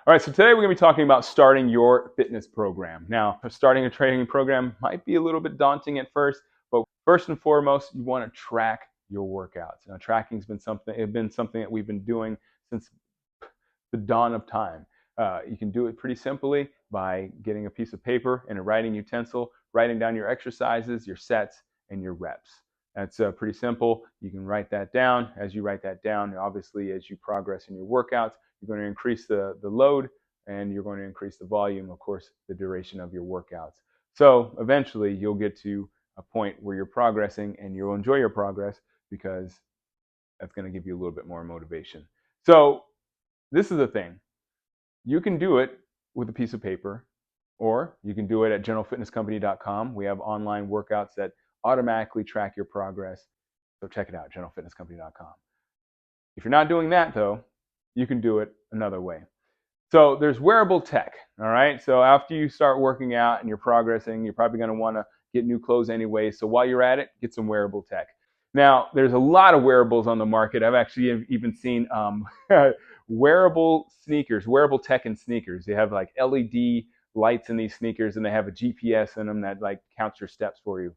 All right, so today we're going to be talking about starting your fitness program. Now, starting a training program might be a little bit daunting at first, but first and foremost, you want to track your workouts. Now, tracking's been something that we've been doing since the dawn of time. You can do it pretty simply by getting a piece of paper and a writing utensil, writing down your exercises, your sets, and your reps. That's pretty simple. You can write that down. As you write that down, obviously, as you progress in your workouts, you're going to increase the load and you're going to increase the volume, of course, the duration of your workouts. So eventually, you'll get to a point where you're progressing and you'll enjoy your progress because that's going to give you a little bit more motivation. So this is the thing. You can do it with a piece of paper, or you can do it at generalfitnesscompany.com. We have online workouts that automatically track your progress. So check it out, generalfitnesscompany.com. If you're not doing that, though, you can do it another way. So there's Wearable Tech, all right? So after you start working out and you're progressing, you're probably going to want to get new clothes anyway. So while you're at it, get some Wearable Tech. Now, there's a lot of wearables on the market. I've actually even seen wearable sneakers, Wearable Tech and sneakers. They have like LED lights in these sneakers, and they have a GPS in them that like counts your steps for you.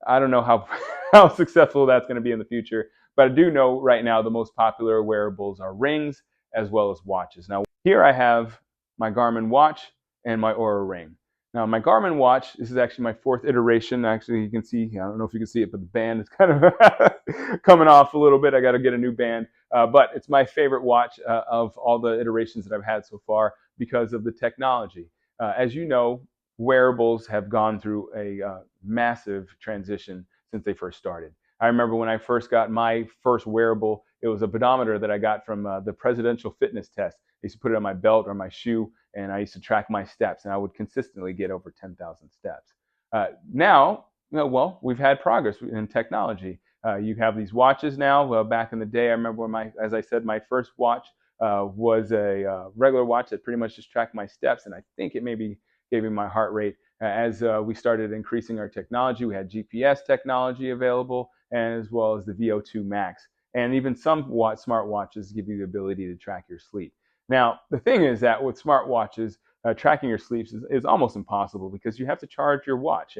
I don't know how successful that's going to be in the future, but I do know right now the most popular wearables are rings as well as watches. Now, here I have my Garmin watch and my Oura ring. Now, my Garmin watch, this is actually my fourth iteration. Actually, you can see, I don't know if you can see it, but the band is kind of coming off a little bit. I got to get a new band, but it's my favorite watch of all the iterations that I've had so far because of the technology. As you know, wearables have gone through a massive transition since they first started. I remember when I first got my first wearable, it was a pedometer that I got from the presidential fitness test. I used to put it on my belt or my shoe, and I used to track my steps, and I would consistently get over 10,000 steps. Now, well, we've had progress in technology. You have these watches now. Well, back in the day, I remember when as I said, my first watch was a regular watch that pretty much just tracked my steps, and I think it maybe gave me my heart rate. As we started increasing our technology, we had GPS technology available, and as well as the VO2 Max. And even some smartwatches give you the ability to track your sleep. Now, the thing is that with smartwatches, tracking your sleep is almost impossible because you have to charge your watch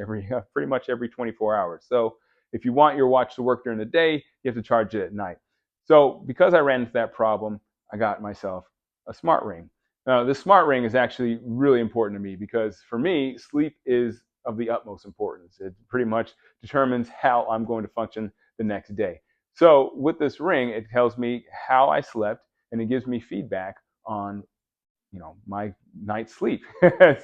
pretty much every 24 hours. So if you want your watch to work during the day, you have to charge it at night. So because I ran into that problem, I got myself a smart ring. Now, this smart ring is actually really important to me because for me, sleep is of the utmost importance. It pretty much determines how I'm going to function the next day. So with this ring, it tells me how I slept, and it gives me feedback on my night's sleep.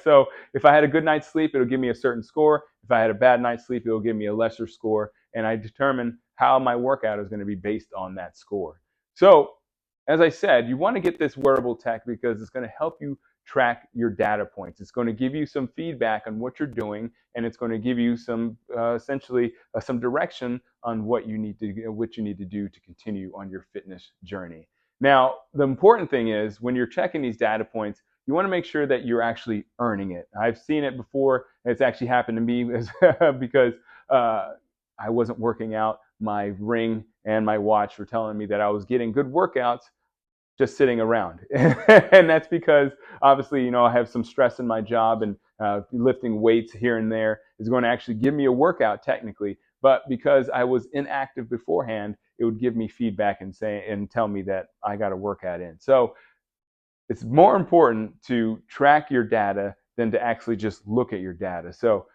So if I had a good night's sleep, it'll give me a certain score. If I had a bad night's sleep, it'll give me a lesser score, and I determine how my workout is going to be based on that score. So as I said, you want to get this wearable tech because it's going to help you track your data points. It's going to give you some feedback on what you're doing, and it's going to give you some essentially some direction on what you need to do to continue on your fitness journey. Now, the important thing is when you're checking these data points, you want to make sure that you're actually earning it. I've seen it before. It's actually happened to me because I wasn't working out. My ring and my watch were telling me that I was getting good workouts just sitting around. And that's because obviously, I have some stress in my job, and lifting weights here and there is going to actually give me a workout technically. But because I was inactive beforehand, it would give me feedback and tell me that I got a workout in. So it's more important to track your data than to actually just look at your data. So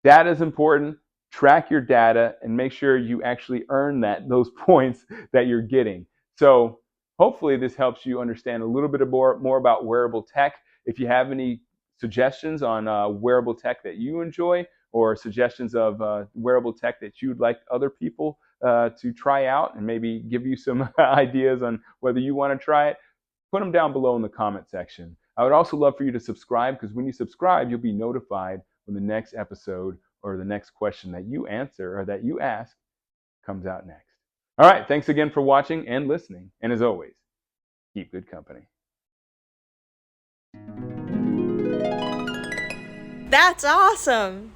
data is important. Track your data and make sure you actually earn those points that you're getting. So hopefully this helps you understand a little bit more about wearable tech. If you have any suggestions on wearable tech that you enjoy, or suggestions of wearable tech that you'd like other people to try out, and maybe give you some ideas on whether you want to try it, put them down below in the comment section. I would also love for you to subscribe, because when you subscribe, you'll be notified when the next episode or the next question that you answer or that you ask comes out next. All right, thanks again for watching and listening. And as always, keep good company. That's awesome!